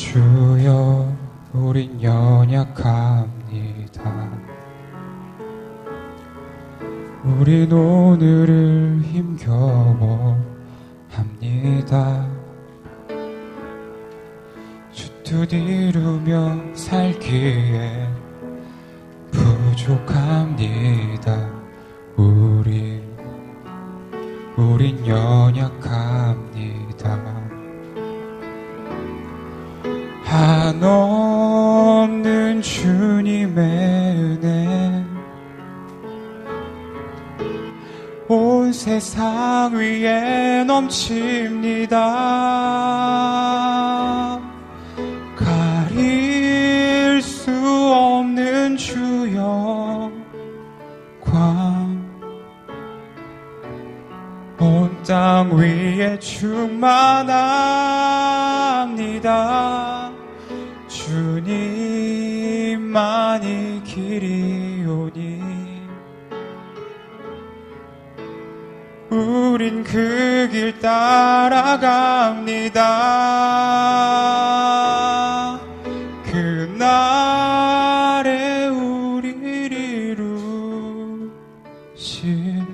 주여 우린 연약합니다. 우린 오늘을 힘겨워 합니다. 주 뜻 이루며 살기에 부족합니다. 우린 연약합니다. 한없는 주님의 은혜 온 세상 위에 넘칩니다. 가릴 수 없는 주여 온 땅 위에 충만합니다. 주님만이 길이오니 우린 그 길 따라갑니다. 그날에 우리를 이루신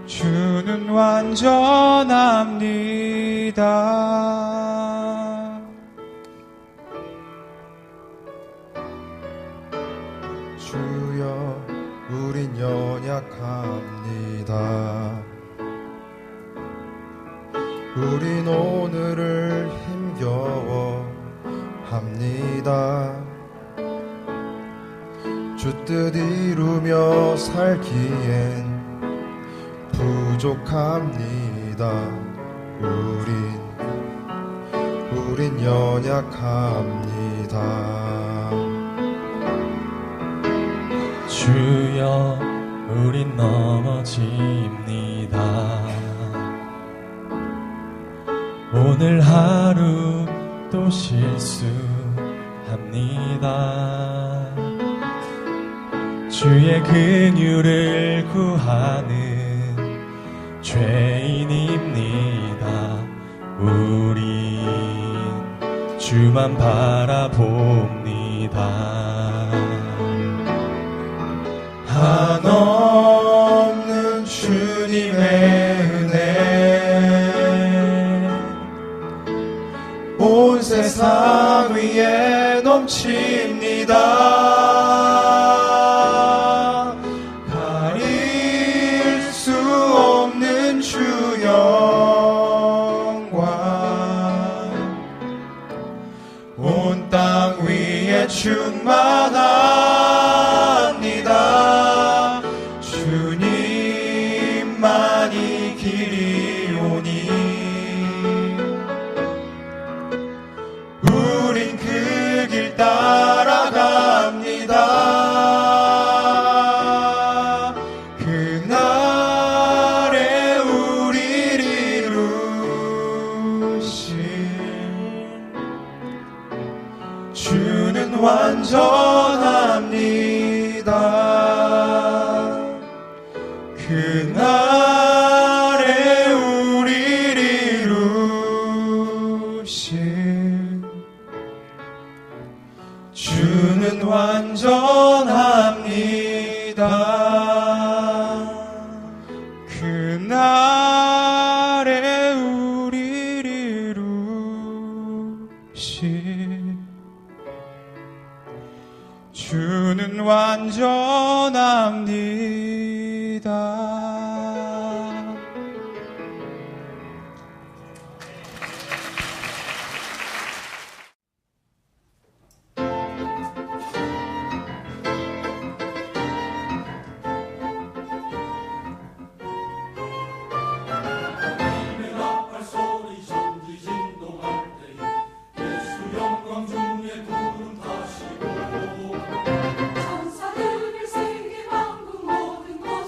주는 완전합니다. 주여 우린 연약합니다. 우린 오늘을 힘겨워 합니다. 주 뜻 이루며 살기엔 부족합니다. 우린 연약합니다. 주여 우린 넘어집니다. 오늘 하루 또 실수합니다. 주의 긍휼을 구하는 죄인입니다. 우린 주만 바라봅니다. 한없는 주님의 은혜 온 세상 위에 넘칩니다. 가릴 수 없는 주 영광 온 땅 위에 충만합니다. 주님만이 길이오니 우린 그 길 따라갑니다. 그날에 우리를 이루신 주는 완전합니다. 그날에 우리를 이루신 주는 완전합니다. 그날에 우리를 이루신 주는 완전합니다. 천사들을 세계 만국 모든 곳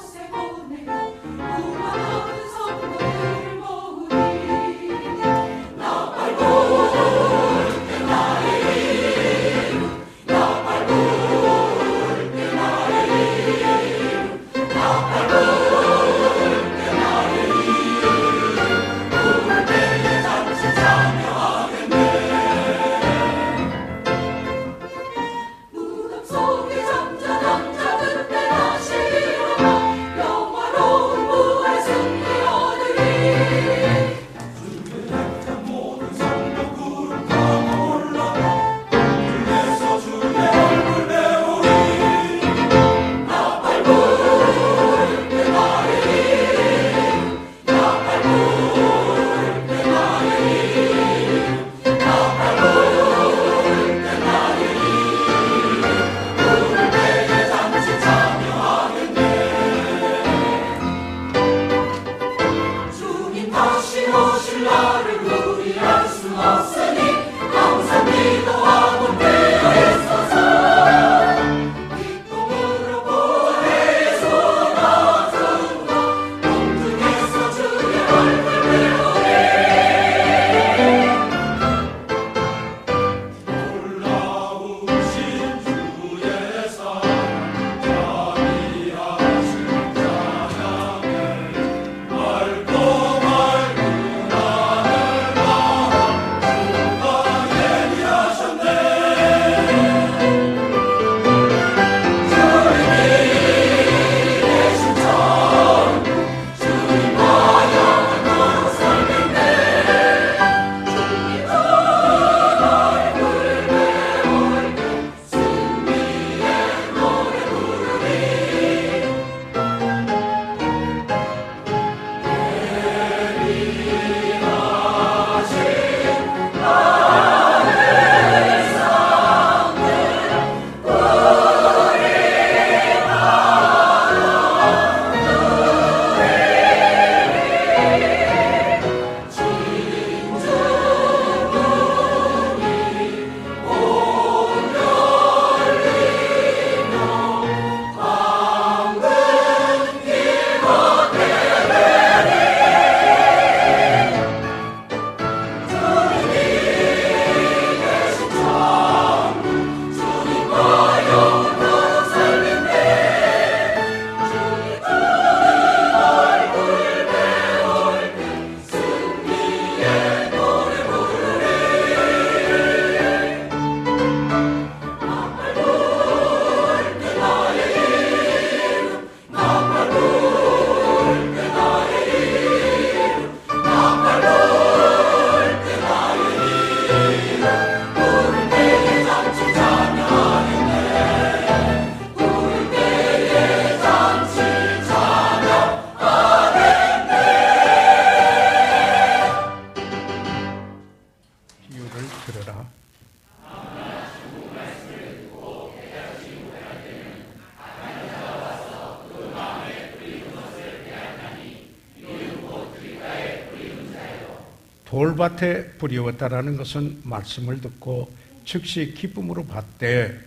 돌밭에 뿌리었다라는 것은 말씀을 듣고 즉시 기쁨으로 받되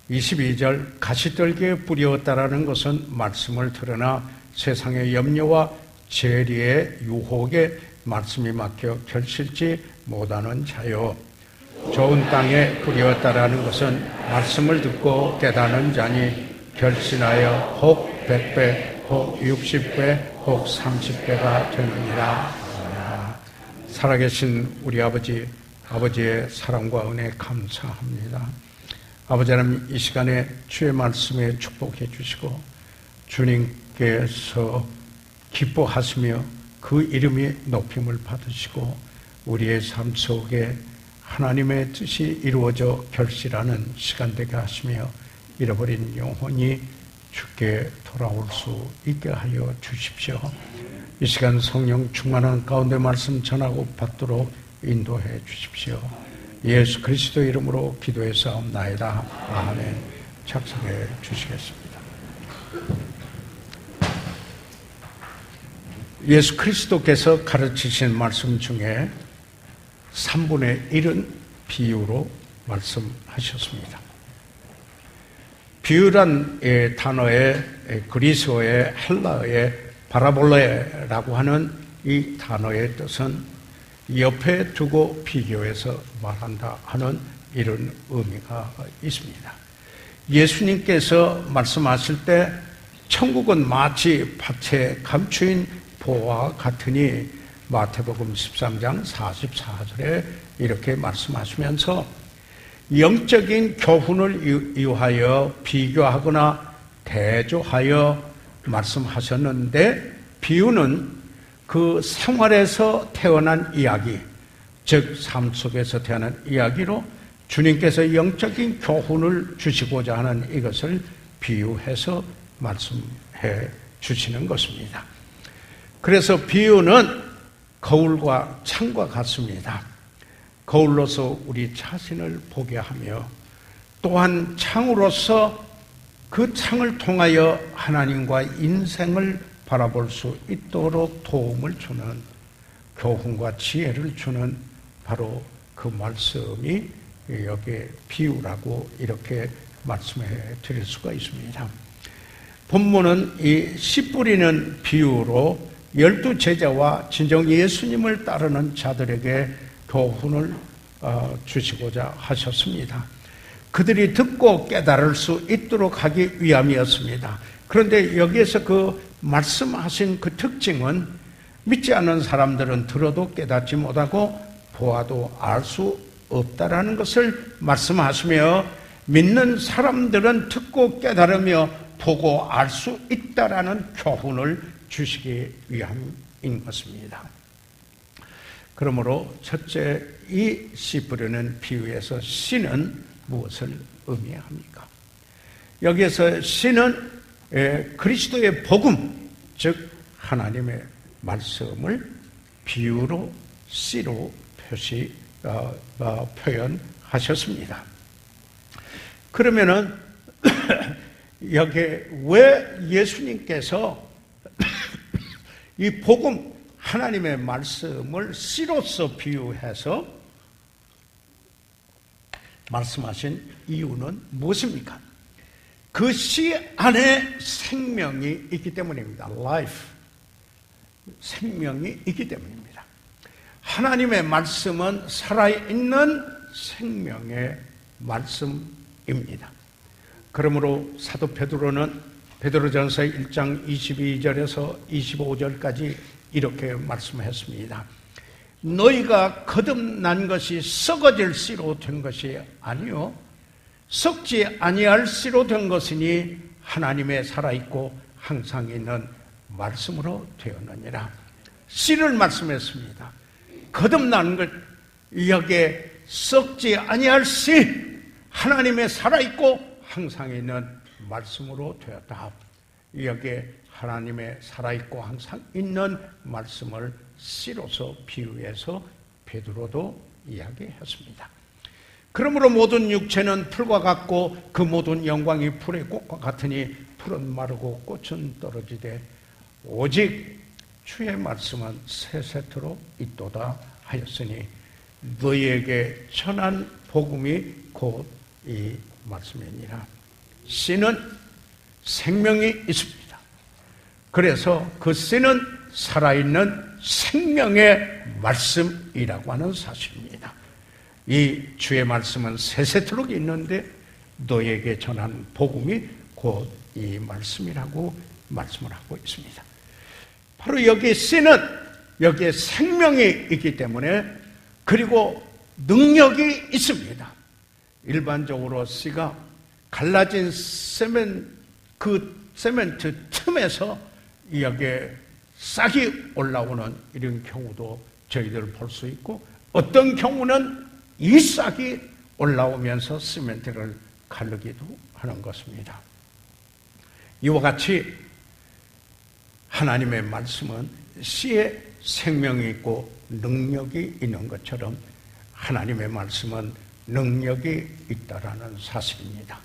(22절) 가시떨기에 뿌리었다라는 것은 말씀을 들으나 세상의 염려와 재리의 유혹에 말씀이 막혀 결실지 못하는 자요. 좋은 땅에 뿌리었다라는 것은 말씀을 듣고 깨닫는 자니 결실하여 혹 100배, 혹 60배, 혹 30배가 되느니라. 살아계신 우리 아버지의 사랑과 은혜 감사합니다. 아버지 하나님, 이 시간에 주의 말씀에 축복해 주시고 주님께서 기뻐하시며 그 이름이 높임을 받으시고 우리의 삶 속에 하나님의 뜻이 이루어져 결실하는 시간 되게 하시며 잃어버린 영혼이 주께 돌아올 수 있게 하여 주십시오. 이 시간 성령 충만한 가운데 말씀 전하고 받도록 인도해 주십시오. 예수 그리스도 이름으로 기도해 싸움나이다. 아멘. 작성해 주시겠습니다. 예수 그리스도께서 가르치신 말씀 중에 3분의 1은 비유로 말씀하셨습니다. 비유란 단어의 그리스어의 헬라어의 바라볼레라고 하는 이 단어의 뜻은 옆에 두고 비교해서 말한다 하는 이런 의미가 있습니다. 예수님께서 말씀하실 때 천국은 마치 밭에 감추인 보와 같으니 마태복음 13장 44절에 이렇게 말씀하시면서 영적인 교훈을 이유하여 비교하거나 대조하여 말씀하셨는데 비유는 그 생활에서 태어난 이야기, 즉 삶 속에서 태어난 이야기로 주님께서 영적인 교훈을 주시고자 하는 이것을 비유해서 말씀해 주시는 것입니다. 그래서 비유는 거울과 창과 같습니다. 거울로서 우리 자신을 보게 하며 또한 창으로서 그 창을 통하여 하나님과 인생을 바라볼 수 있도록 도움을 주는 교훈과 지혜를 주는 바로 그 말씀이 여기에 비유라고 이렇게 말씀해 드릴 수가 있습니다. 본문은 이 씨 뿌리는 비유로 12제자와 진정 예수님을 따르는 자들에게 교훈을 주시고자 하셨습니다. 그들이 듣고 깨달을 수 있도록 하기 위함이었습니다. 그런데 여기에서 그 말씀하신 그 특징은 믿지 않는 사람들은 들어도 깨닫지 못하고 보아도 알 수 없다라는 것을 말씀하시며 믿는 사람들은 듣고 깨달으며 보고 알 수 있다라는 교훈을 주시기 위함인 것입니다. 그러므로 첫째, 이 씨 뿌리는 비유에서 씨는 무엇을 의미합니까? 여기에서 씨는 그리스도의 복음, 즉 하나님의 말씀을 비유로 씨로 표현하셨습니다. 그러면은 여기에 왜 예수님께서 이 복음, 하나님의 말씀을 씨로서 비유해서 말씀하신 이유는 무엇입니까? 그 씨 안에 생명이 있기 때문입니다. Life, 생명이 있기 때문입니다. 하나님의 말씀은 살아있는 생명의 말씀입니다. 그러므로 사도 베드로는 베드로전서 1장 22절에서 25절까지 이렇게 말씀했습니다. 너희가 거듭난 것이 썩어질 씨로 된 것이 아니요 썩지 아니할 씨로 된 것이니 하나님의 살아있고 항상 있는 말씀으로 되었느니라. 씨를 말씀했습니다. 거듭난 것, 여기에 썩지 아니할 씨, 하나님의 살아있고 항상 있는 말씀으로 되었다. 여기에 하나님의 살아있고 항상 있는 말씀을 씨로서 비유해서 베드로도 이야기했습니다. 그러므로 모든 육체는 풀과 같고 그 모든 영광이 풀의 꽃과 같으니 풀은 마르고 꽃은 떨어지되 오직 주의 말씀은 세세토록 있도다 하였으니 너희에게 전한 복음이 곧 이 말씀이니라. 씨는 생명이 있습니다. 그래서 그 씨는 살아있는 생명의 말씀이라고 하는 사실입니다. 이 주의 말씀은 세세토록 있는데 너에게 전한 복음이 곧 이 말씀이라고 말씀을 하고 있습니다. 바로 여기 씨는 여기에 생명이 있기 때문에 그리고 능력이 있습니다. 일반적으로 씨가 갈라진 세멘트 틈에서 여기에 싹이 올라오는 이런 경우도 저희들 볼 수 있고 어떤 경우는 이 싹이 올라오면서 시멘트를 가르기도 하는 것입니다. 이와 같이 하나님의 말씀은 씨에 생명이 있고 능력이 있는 것처럼 하나님의 말씀은 능력이 있다라는 사실입니다.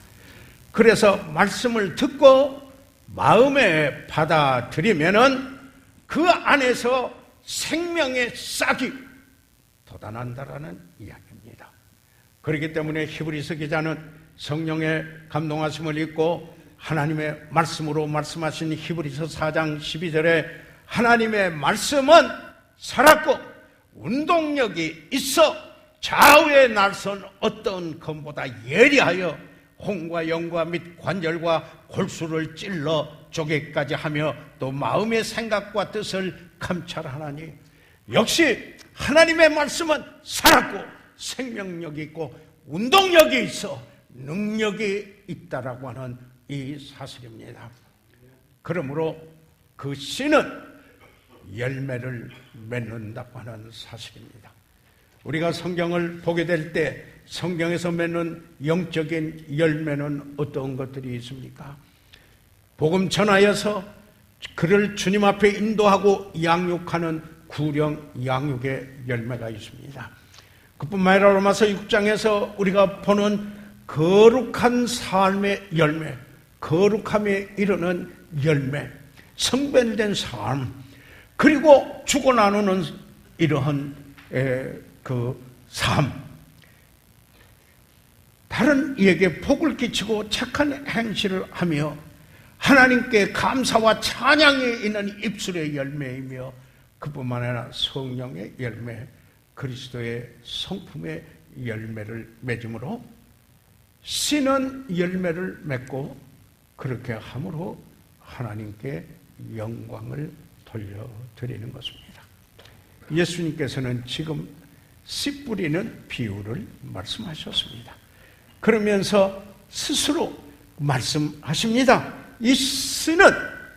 그래서 말씀을 듣고 마음에 받아들이면은 그 안에서 생명의 싹이 돋아난다라는 이야기입니다. 그렇기 때문에 히브리서 기자는 성령의 감동하심을 입고 하나님의 말씀으로 말씀하신 히브리서 4장 12절에 하나님의 말씀은 살았고 운동력이 있어 좌우에 날선 어떤 검보다 예리하여 혼과 영과 및 관절과 골수를 찔러 쪼개까지 하며 또 마음의 생각과 뜻을 감찰하나니 역시 하나님의 말씀은 살았고 생명력이 있고 운동력이 있어 능력이 있다라고 하는 이 사실입니다. 그러므로 그 씨는 열매를 맺는다고 하는 사실입니다. 우리가 성경을 보게 될 때 성경에서 맺는 영적인 열매는 어떤 것들이 있습니까? 복음 전하여서 그를 주님 앞에 인도하고 양육하는 구령 양육의 열매가 있습니다. 그뿐만 아니라 로마서 6장에서 우리가 보는 거룩한 삶의 열매, 거룩함에 이르는 열매, 성별된 삶, 그리고 주고 나누는 이러한 그 삶, 다른 이에게 복을 끼치고 착한 행실을 하며 하나님께 감사와 찬양이 있는 입술의 열매이며 그뿐만 아니라 성령의 열매, 그리스도의 성품의 열매를 맺음으로 씨는 열매를 맺고 그렇게 함으로 하나님께 영광을 돌려드리는 것입니다. 예수님께서는 지금 씨 뿌리는 비유를 말씀하셨습니다. 그러면서 스스로 말씀하십니다. 이 씨는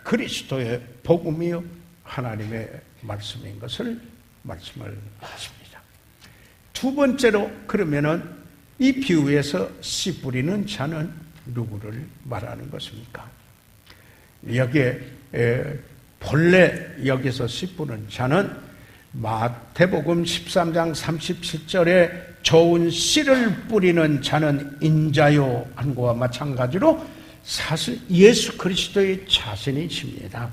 그리스도의 복음이요 하나님의 말씀인 것을 말씀을 하십니다. 두 번째로 그러면은 이 비유에서 씨 뿌리는 자는 누구를 말하는 것입니까? 여기에 본래 여기서 씨 뿌리는 자는 마태복음 13장 37절에 좋은 씨를 뿌리는 자는 인자요 한 것과 마찬가지로 사실 예수 그리스도의 자신이십니다.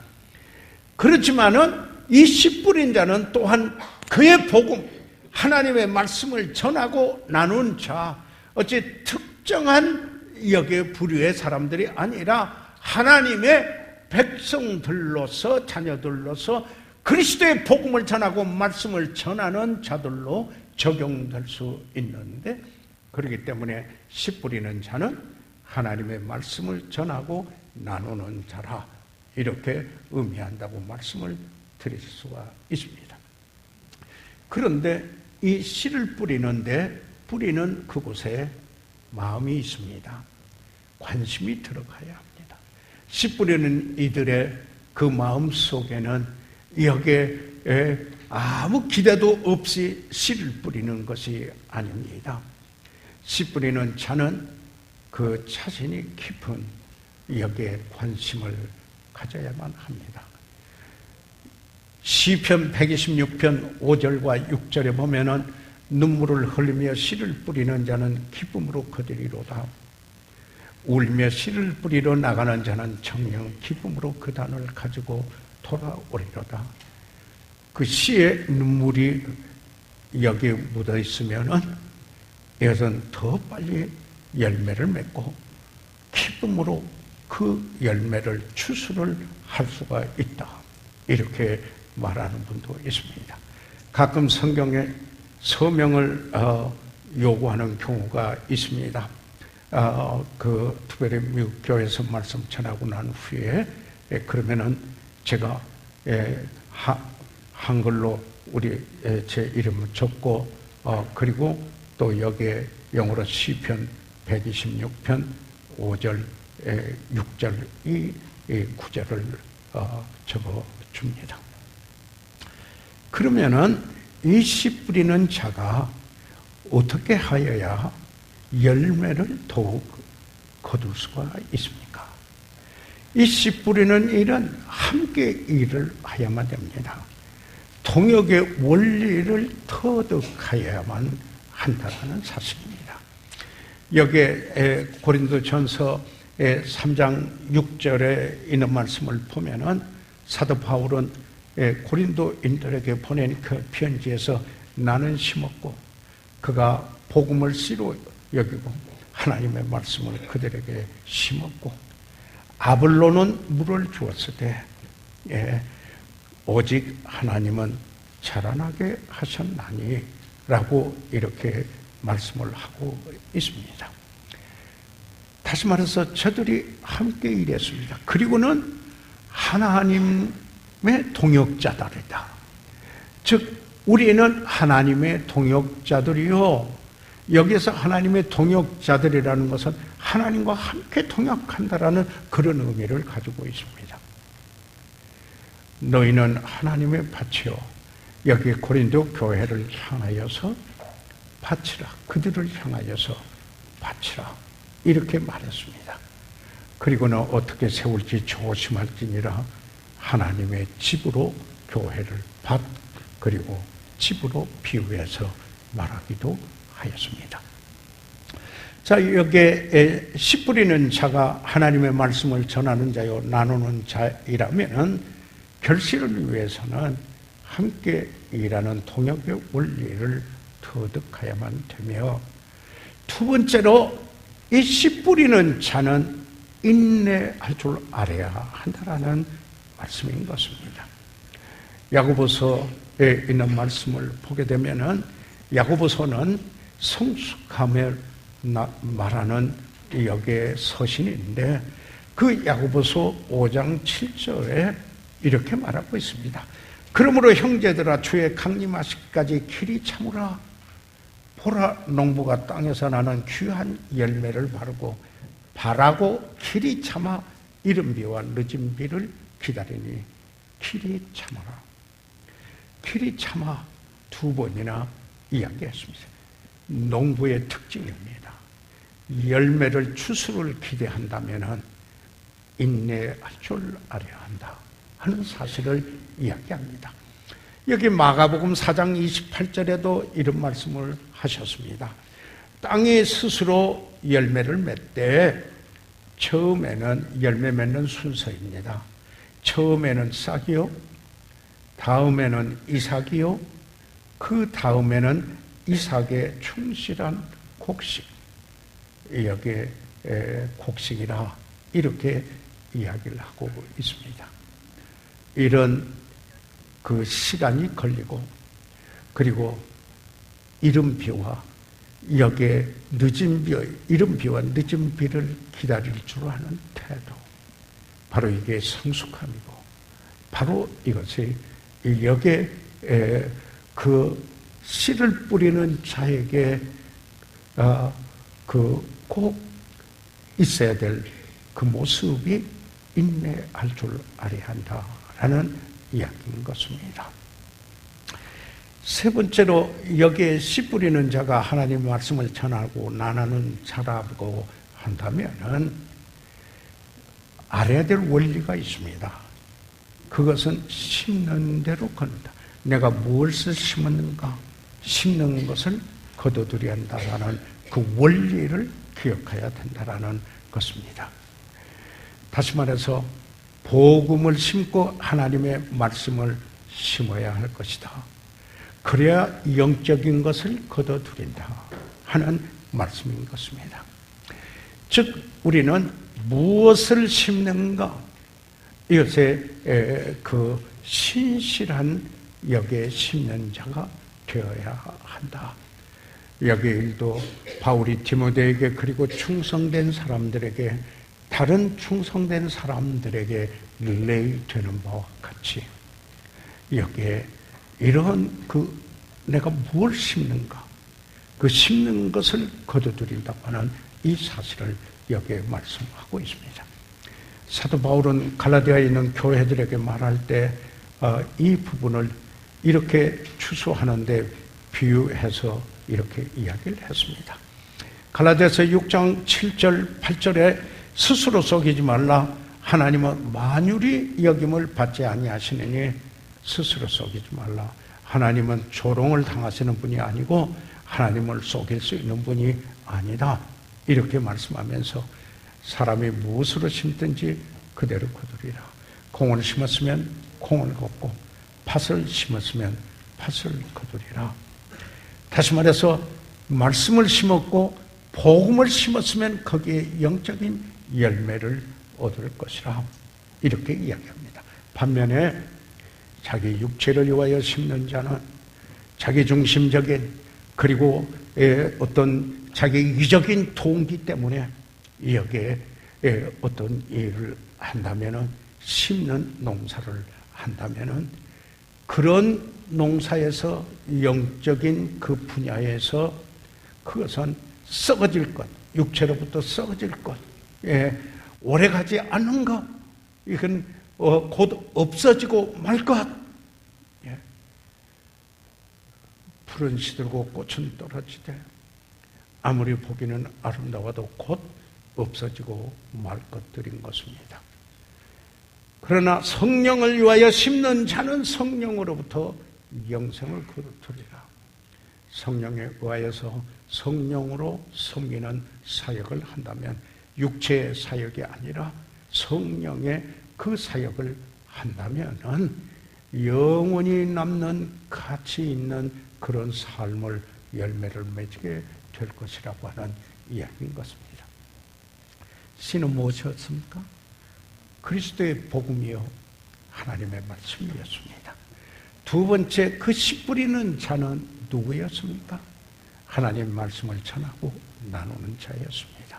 그렇지만은 이 씨 뿌린 자는 또한 그의 복음, 하나님의 말씀을 전하고 나눈 자, 어찌 특정한 여기에 부류의 사람들이 아니라 하나님의 백성들로서 자녀들로서 그리스도의 복음을 전하고 말씀을 전하는 자들로 적용될 수 있는데, 그렇기 때문에 씨 뿌리는 자는 하나님의 말씀을 전하고 나누는 자라, 이렇게 의미한다고 말씀을 드릴 수가 있습니다. 그런데 이 씨를 뿌리는데 뿌리는 그곳에 마음이 있습니다. 관심이 들어가야 합니다. 씨 뿌리는 이들의 그 마음 속에는 여기에 아무 기대도 없이 씨를 뿌리는 것이 아닙니다. 씨 뿌리는 자는 그 자신이 깊은 여기에 관심을 가져야만 합니다. 시편 126편 5절과 6절에 보면은 눈물을 흘리며 씨를 뿌리는 자는 기쁨으로 거두리로다. 울며 씨를 뿌리러 나가는 자는 정녕 기쁨으로 그 단을 가지고 돌아오리로다. 그 씨의 눈물이 여기에 묻어 있으면은 이것은 더 빨리 열매를 맺고 기쁨으로 그 열매를 추수를 할 수가 있다. 이렇게 말하는 분도 있습니다. 가끔 성경에 서명을 요구하는 경우가 있습니다. 특별히 미국 교회에서 말씀 전하고 난 후에 그러면은 제가 한글로 제 이름을 적고 그리고 또 여기에 영어로 시편 126편 5절 6절 이 구절을 적어줍니다. 그러면은 이 씨 뿌리는 자가 어떻게 하여야 열매를 더욱 거둘 수가 있습니까? 이 씨 뿌리는 일은 함께 일을 해야만 됩니다. 동역의 원리를 터득하여야만 한다는 사실입니다. 여기에 고린도전서 3장 6절에 있는 말씀을 보면은 사도 바울은 고린도인들에게 보낸 그 편지에서 나는 심었고 그가 복음을 씨로 여기고 하나님의 말씀을 그들에게 심었고 아볼로는 물을 주었을 때 오직 하나님은 자라나게 하셨나니 라고 이렇게 말씀을 하고 있습니다. 다시 말해서 저들이 함께 일했습니다. 그리고는 하나님의 동역자들이다. 즉 우리는 하나님의 동역자들이요. 여기서 하나님의 동역자들이라는 것은 하나님과 함께 동역한다라는 그런 의미를 가지고 있습니다. 너희는 하나님의 밭이요. 여기 고린도 교회를 향하여서 바치라. 그들을 향하여서 바치라. 이렇게 말했습니다. 그리고는 어떻게 세울지 조심할지니라. 하나님의 집으로 교회를 밭 그리고 집으로 비유해서 말하기도 하였습니다. 자, 여기에 씨 뿌리는 자가 하나님의 말씀을 전하는 자요 나누는 자이라면은 결실을 위해서는 함께 일하는 동역의 원리를 터득해야만 되며 두 번째로 이 씨 뿌리는 자는 인내할 줄 알아야 한다라는 말씀인 것입니다. 야고보서에 있는 말씀을 보게 되면은 야고보서는 성숙함을 말하는 여기에 서신인데 그 야고보서 5장 7절에 이렇게 말하고 있습니다. 그러므로 형제들아 주의 강림하시기까지 길이 참으라. 보라 농부가 땅에서 나는 귀한 열매를 바라고 길이 참아 이른 비와 늦은 비를 기다리니 길이 참아라. 길이 참아 두 번이나 이야기했습니다. 농부의 특징입니다. 열매를 추수를 기대한다면 인내할 줄 알아야 한다 하는 사실을 이야기합니다. 여기 마가복음 4장 28절에도 이런 말씀을 하셨습니다. 땅이 스스로 열매를 맺되 처음에는 열매 맺는 순서입니다. 처음에는 싹이요, 다음에는 이삭이요, 그 다음에는 이삭의 충실한 곡식, 여기에 곡식이라 이렇게 이야기를 하고 있습니다. 이런 그 시간이 걸리고 그리고 이른 비와 여기에 이른 비와 늦은 비를 기다릴 줄 아는 태도, 바로 이게 성숙함이고 바로 이것이 여기에 그 씨를 뿌리는 자에게 꼭 있어야 될 그 모습이 인내할 줄 알아야 한다라는 이야기인 것입니다. 세 번째로 여기에 씨 뿌리는 자가 하나님의 말씀을 전하고 나누는 자라고 한다면은 알아야 될 원리가 있습니다. 그것은 심는 대로 걷는다. 내가 무엇을 심었는가? 심는 것을 거둬들여야 한다라는 그 원리를 기억해야 된다라는 것입니다. 다시 말해서 복음을 심고 하나님의 말씀을 심어야 할 것이다. 그래야 영적인 것을 거둬들인다 하는 말씀인 것입니다. 즉 우리는 무엇을 심는가, 이것에 그 신실한 여기에 심는 자가 되어야 한다. 여기 일도 바울이 디모데에게 그리고 충성된 사람들에게, 다른 충성된 사람들에게 릴레이 되는 바와 같이 여기에 이런 내가 뭘 심는가, 그 심는 것을 거둬들인다고 하는 이 사실을 여기에 말씀하고 있습니다. 사도 바울은 갈라디아에 있는 교회들에게 말할 때 이 부분을 이렇게 추수하는데 비유해서 이렇게 이야기를 했습니다. 갈라디아서 6장 7절 8절에 스스로 속이지 말라. 하나님은 만유리 여김을 받지 아니하시느니 스스로 속이지 말라. 하나님은 조롱을 당하시는 분이 아니고 하나님을 속일 수 있는 분이 아니다. 이렇게 말씀하면서 사람이 무엇으로 심든지 그대로 거두리라. 콩을 심었으면 콩을 걷고 팥을 심었으면 팥을 거두리라. 다시 말해서 말씀을 심었고 복음을 심었으면 거기에 영적인 열매를 얻을 것이라. 이렇게 이야기합니다. 반면에 자기 육체를 위하여 심는 자는 자기 중심적인, 그리고 어떤 자기 이기적인 동기 때문에 여기에 어떤 일을 한다면은, 심는 농사를 한다면은 그런 농사에서 영적인 그 분야에서 그것은 썩어질 것, 육체로부터 썩어질 것, 오래가지 않는 것, 이건 곧 없어지고 말 것. 풀은 시들고 꽃은 떨어지되 아무리 보기는 아름다워도 곧 없어지고 말 것들인 것입니다. 그러나 성령을 위하여 심는 자는 성령으로부터 영생을 거두리라. 성령에 의하여서 성령으로 섬기는 사역을 한다면 육체의 사역이 아니라 성령의 그 사역을 한다면은 영원히 남는 가치 있는 그런 삶을, 열매를 맺게 될 것이라고 하는 이야기인 것입니다. 씨는 무엇이었습니까? 그리스도의 복음이요 하나님의 말씀이었습니다. 두 번째, 그 씨 뿌리는 자는 누구였습니까? 하나님의 말씀을 전하고 나누는 자였습니다.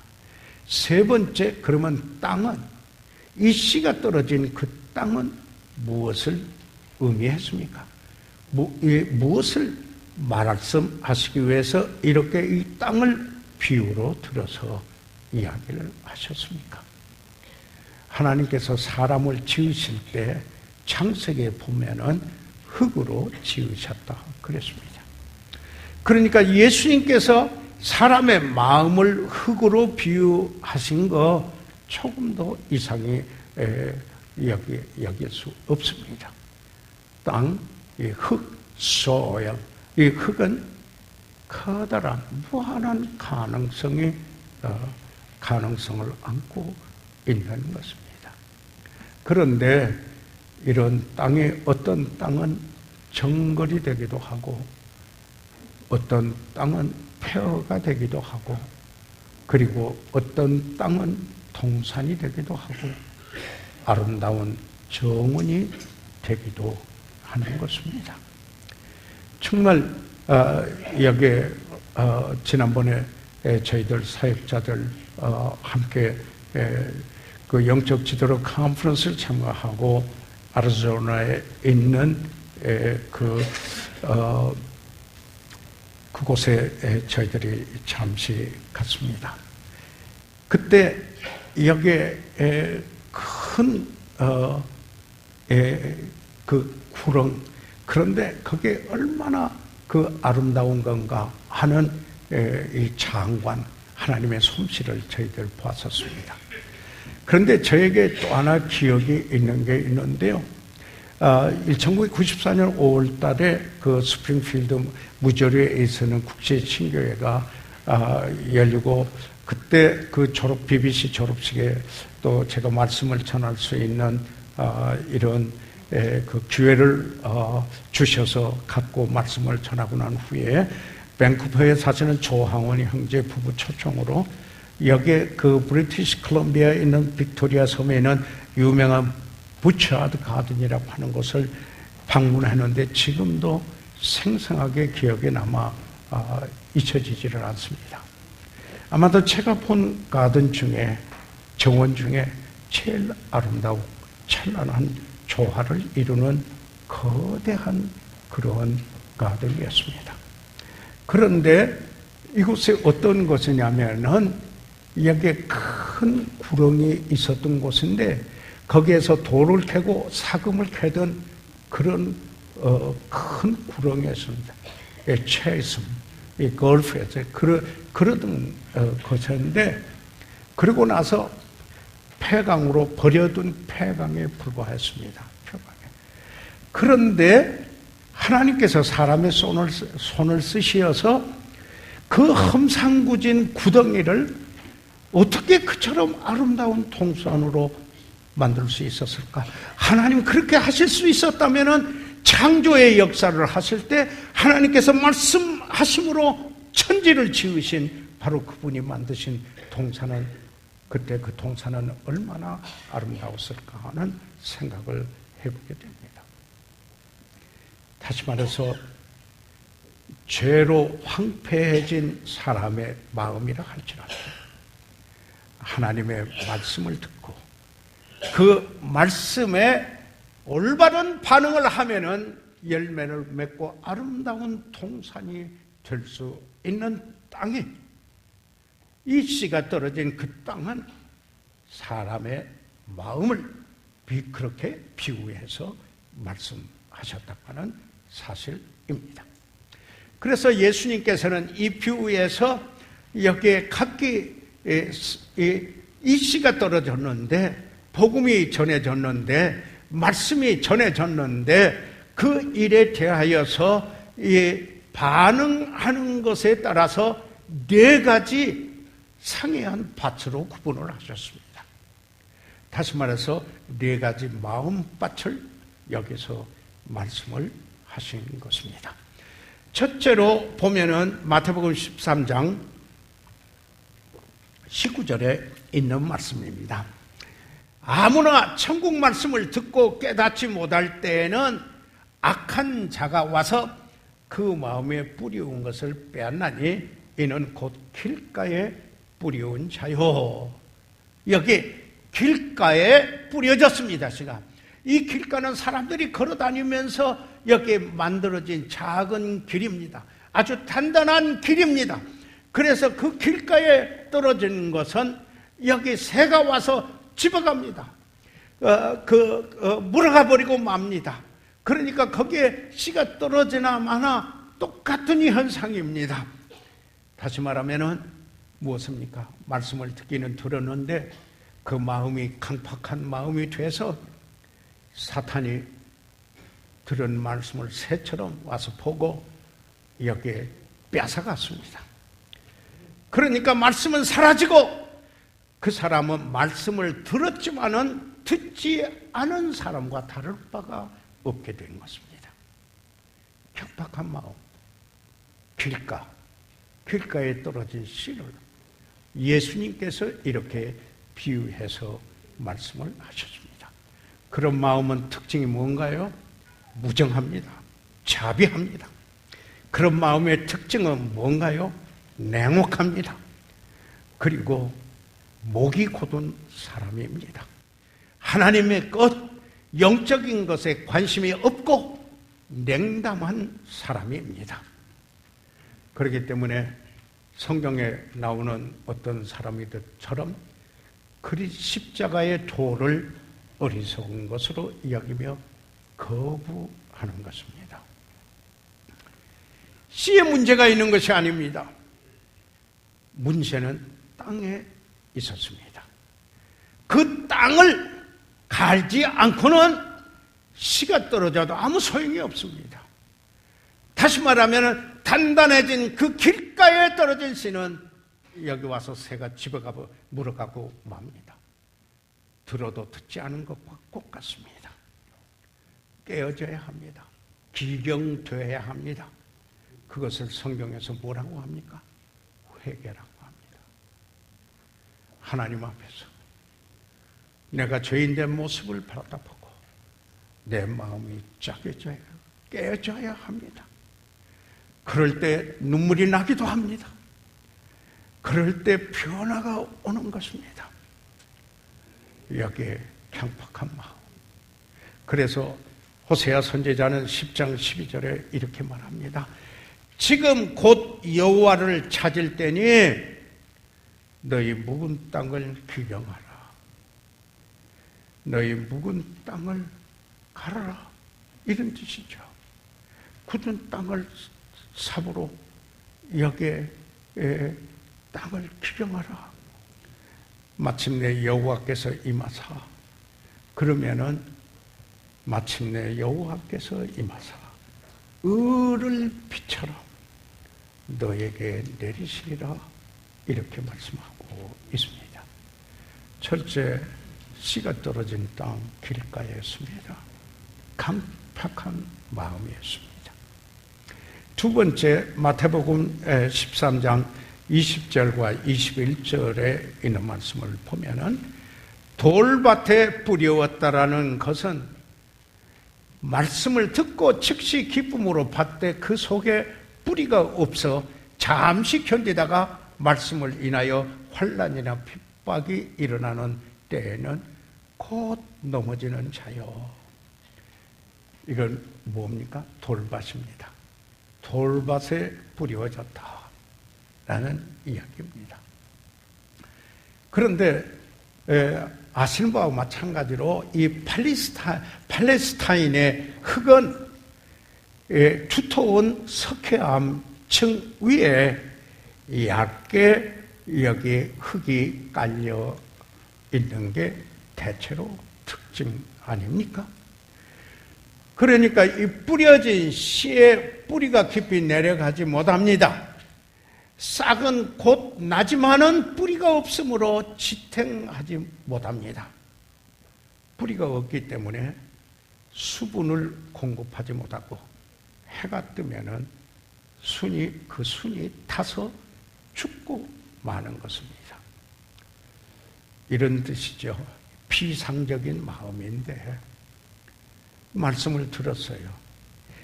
세 번째, 그러면 땅은, 이 씨가 떨어진 그 땅은 무엇을 의미했습니까? 무엇을 말씀하시기 위해서 이렇게 이 땅을 비유로 들어서 이야기를 하셨습니까? 하나님께서 사람을 지으실 때 창세기에 보면은 흙으로 지으셨다 그랬습니다. 그러니까 예수님께서 사람의 마음을 흙으로 비유하신 거 조금도 이상히 여길 수 없습니다. 땅, 이 흙, soil, 이 흙은 커다란 무한한 가능성을 안고 있는 것입니다. 그런데 이런 땅에 어떤 땅은 정글이 되기도 하고 어떤 땅은 폐허가 되기도 하고 그리고 어떤 땅은 동산이 되기도 하고 아름다운 정원이 되기도 하는 것입니다. 정말 여기에 지난번에 저희들 사역자들 함께 그 영적 지도로 컨퍼런스를 참가하고 아리조나에 있는 그곳에 저희들이 잠시 갔습니다. 그때 여기에 큰 그 구렁, 그런데 그게 얼마나 그 아름다운 건가 하는 이 장관, 하나님의 솜씨를 저희들 보았었습니다. 그런데 저에게 또 하나 기억이 있는 게 있는데요. 1994년 5월 달에 그 스프링필드 무저리에 있는 국제 친교회가 열리고, 그때 그 BBC 졸업식에 또 제가 말씀을 전할 수 있는 이런 그 기회를 주셔서 갖고 말씀을 전하고 난 후에 밴쿠버에 사시는 조항원 형제 부부 초청으로 여기에 그 브리티시 콜롬비아에 있는 빅토리아 섬에 있는 유명한 부처드 가든이라고 하는 곳을 방문했는데 지금도 생생하게 기억에 남아 잊혀지지를 않습니다. 아마도 제가 본 가든 중에, 정원 중에 제일 아름다운 찬란한 조화를 이루는 거대한 그런 가든이었습니다. 그런데 이곳에 어떤 곳이냐면은 여기에 큰 구렁이 있었던 곳인데 거기에서 돌을 캐고 사금을 캐던 그런 큰 구렁이었습니다. 체이슨, 골프에서 그러던 것이었는데, 그러고 나서 폐강으로 버려둔 폐강에 불과했습니다. 그런데 하나님께서 사람의 손을 쓰시어서 그 험상궂은 구덩이를 어떻게 그처럼 아름다운 동산으로 만들 수 있었을까? 하나님 그렇게 하실 수 있었다면 창조의 역사를 하실 때 하나님께서 말씀하심으로 천지를 지으신 바로 그분이 만드신 동산은, 그때 그 동산은 얼마나 아름다웠을까 하는 생각을 해보게 됩니다. 다시 말해서 죄로 황폐해진 사람의 마음이라 할지라도 하나님의 말씀을 듣고 그 말씀에 올바른 반응을 하면은 열매를 맺고 아름다운 동산이 될 수 있는 땅이, 이 씨가 떨어진 그 땅은 사람의 마음을 그렇게 비유해서 말씀하셨다고 하는 사실입니다. 그래서 예수님께서는 이 비유에서 여기에 각기 이 씨가 떨어졌는데, 복음이 전해졌는데, 말씀이 전해졌는데, 그 일에 대하여서 반응하는 것에 따라서 4가지 상이한 밭으로 구분을 하셨습니다. 다시 말해서 4가지 마음밭을 여기서 말씀을 하신 것입니다. 첫째로 보면은 마태복음 13장 19절에 있는 말씀입니다. 아무나 천국 말씀을 듣고 깨닫지 못할 때에는 악한 자가 와서 그 마음에 뿌리운 것을 빼앗나니 이는 곧 길가에 뿌리운 자요. 여기 길가에 뿌려졌습니다. 제가 이 길가는 사람들이 걸어다니면서 여기에 만들어진 작은 길입니다. 아주 단단한 길입니다. 그래서 그 길가에 떨어진 것은 여기 새가 와서 집어갑니다. 물어가 버리고 맙니다. 그러니까 거기에 씨가 떨어지나 마나 똑같은 현상입니다. 다시 말하면은 무엇입니까? 말씀을 듣기는 들었는데 그 마음이 강팍한 마음이 돼서 사탄이 들은 말씀을 새처럼 와서 보고 여기에 뺏어갔습니다. 그러니까 말씀은 사라지고 그 사람은 말씀을 들었지만은 듣지 않은 사람과 다를 바가 없게 된 것입니다. 격박한 마음, 길가에 떨어진 씨를 예수님께서 이렇게 비유해서 말씀을 하셨습니다. 그런 마음은 특징이 뭔가요? 무정합니다. 자비합니다. 그런 마음의 특징은 뭔가요? 냉혹합니다. 그리고 목이 곧은 사람입니다. 하나님의 것, 영적인 것에 관심이 없고 냉담한 사람입니다. 그렇기 때문에 성경에 나오는 어떤 사람이들처럼 그리 십자가의 도를 어리석은 것으로 여기며 거부하는 것입니다. 씨에 문제가 있는 것이 아닙니다. 문제는 땅에 있었습니다. 그 땅을 갈지 않고는 씨가 떨어져도 아무 소용이 없습니다. 다시 말하면 단단해진 그 길가에 떨어진 씨는 여기 와서 새가 집에 가고 물어가고 맙니다. 들어도 듣지 않은 것과 똑같습니다. 깨어져야 합니다. 기경되어야 합니다. 그것을 성경에서 뭐라고 합니까? 회개라고 합니다. 하나님 앞에서 내가 죄인된 모습을 바라보고 내 마음이 깨어져야 합니다. 그럴 때 눈물이 나기도 합니다. 그럴 때 변화가 오는 것입니다. 여기에 강팍한 마음. 그래서 호세아 선지자는 10장 12절에 이렇게 말합니다. 지금 곧 여호와를 찾을 때니 너희 묵은 땅을 기경하라. 너희 묵은 땅을 갈아라. 이런 뜻이죠. 굳은 땅을 삽으로 여기에 땅을 기경하라. 마침내 여호와께서 임하사. 그러면은 마침내 여호와께서 임하사 을을 비춰라 너에게 내리시리라. 이렇게 말씀하고 있습니다. 첫째, 씨가 떨어진 땅 길가였습니다. 강팍한 마음이었습니다. 두 번째, 마태복음 13장 20절과 21절에 있는 말씀을 보면은 돌밭에 뿌리웠다라는 것은 말씀을 듣고 즉시 기쁨으로 받되 그 속에 뿌리가 없어 잠시 견디다가 말씀을 인하여 환난이나 핍박이 일어나는 때에는 곧 넘어지는 자요. 이건 뭡니까? 돌밭입니다. 돌밭에 뿌리워졌다라는 이야기입니다. 그런데 아시는 바와 마찬가지로 이 팔레스타인의 흙은 두터운 석회암층 위에 얇게 여기 흙이 깔려 있는 게 대체로 특징 아닙니까? 그러니까 이 뿌려진 씨의 뿌리가 깊이 내려가지 못합니다. 싹은 곧 나지만은 뿌리가 없으므로 지탱하지 못합니다. 뿌리가 없기 때문에 수분을 공급하지 못하고 해가 뜨면은 그 순이 타서 죽고 마는 것입니다. 이런 뜻이죠. 비상적인 마음인데 말씀을 들었어요.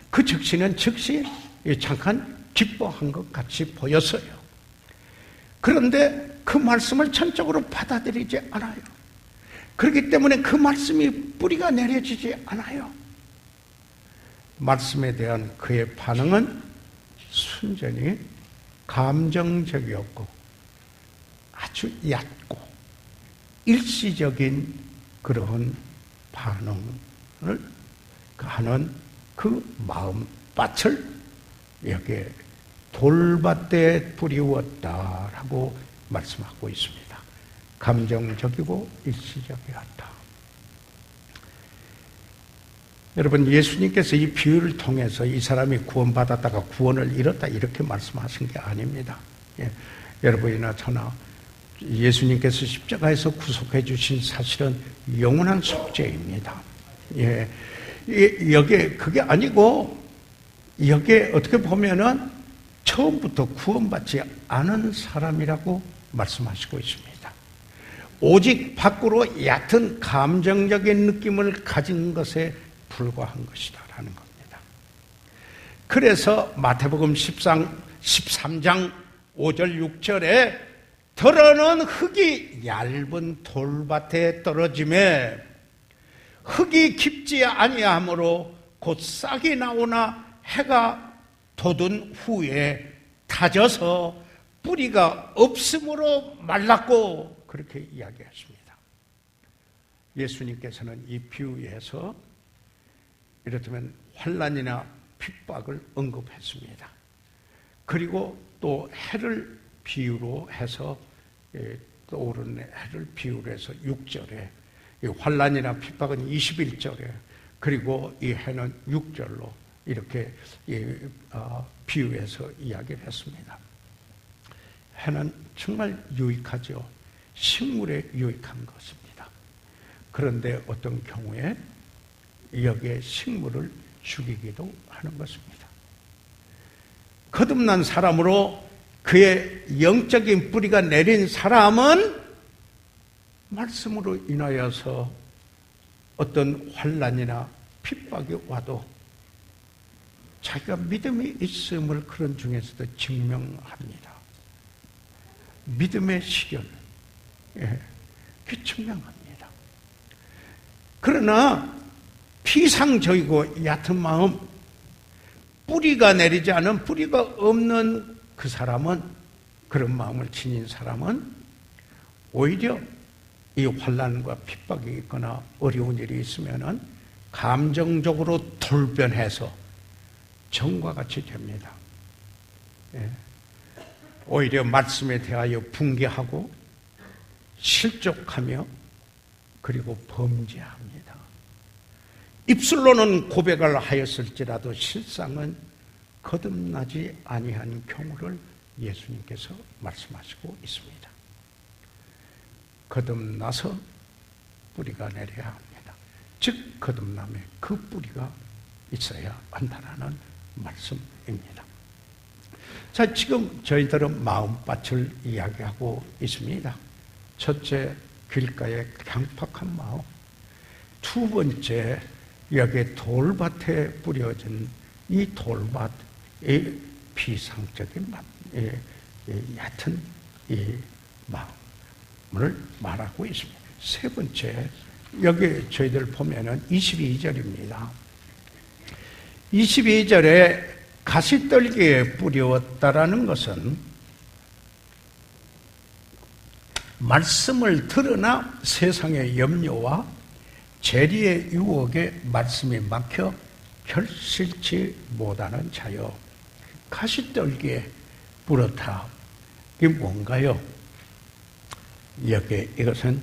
그 즉시는 즉시 잠깐 기뻐한 것 같이 보였어요. 그런데 그 말씀을 전적으로 받아들이지 않아요. 그렇기 때문에 그 말씀이 뿌리가 내려지지 않아요. 말씀에 대한 그의 반응은 순전히 감정적이었고 아주 얕고 일시적인 그런 반응을 하는 그 마음밭을 여기에 돌밭에 뿌리웠다라고 말씀하고 있습니다. 감정적이고 일시적이었다. 여러분, 예수님께서 이 비유를 통해서 이 사람이 구원받았다가 구원을 잃었다 이렇게 말씀하신 게 아닙니다. 여러분이나 저나 예수님께서 십자가에서 구속해 주신 사실은 영원한 속죄입니다. 여기에 그게 아니고 여기에 어떻게 보면은 처음부터 구원받지 않은 사람이라고 말씀하시고 있습니다. 오직 밖으로 얕은 감정적인 느낌을 가진 것에 불과한 것이다라는 겁니다. 그래서 마태복음 13장 5절 6절에 더러는 흙이 얇은 돌밭에 떨어짐에 흙이 깊지 아니하므로 곧 싹이 나오나 해가 돋은 후에 다져서 뿌리가 없으므로 말랐고 그렇게 이야기했습니다. 예수님께서는 이 비유에서 이렇다면 환난이나 핍박을 언급했습니다. 그리고 또 해를 비유로 해서 떠오르는 해를 비유로 해서 6절에 환난이나 핍박은 21절에 그리고 이 해는 6절로 이렇게 비유해서 이야기를 했습니다. 해는 정말 유익하죠. 식물에 유익한 것입니다. 그런데 어떤 경우에 여기에 식물을 죽이기도 하는 것입니다. 거듭난 사람으로 그의 영적인 뿌리가 내린 사람은 말씀으로 인하여서 어떤 환난이나 핍박이 와도 자기가 믿음이 있음을 그런 중에서도 증명합니다. 믿음의 실현, 그게 증명합니다. 그러나 피상적이고 얕은 마음, 뿌리가 내리지 않은, 뿌리가 없는 그 사람은, 그런 마음을 지닌 사람은 오히려 이 환난과 핍박이 있거나 어려운 일이 있으면은 감정적으로 돌변해서 정과 같이 됩니다. 오히려 말씀에 대하여 붕괴하고 실족하며 그리고 범죄합니다. 입술로는 고백을 하였을지라도 실상은 거듭나지 아니한 경우를 예수님께서 말씀하시고 있습니다. 거듭나서 뿌리가 내려야 합니다. 즉 거듭남에 그 뿌리가 있어야 한다는 말씀입니다. 자, 지금 저희들은 마음밭을 이야기하고 있습니다. 첫째, 길가의 강팍한 마음. 두 번째, 여기 돌밭에 뿌려진 이 돌밭의 비상적인 얕은 이 마음을 말하고 있습니다. 세 번째, 여기 저희들 보면은 22절입니다. 22절에 가시떨기에 뿌렸다라는 것은 말씀을 들으나 세상의 염려와 재리의 유혹에 말씀이 막혀 결실치 못하는 자요. 가시떨기에 뿌렸다. 이게 뭔가요? 여기 이것은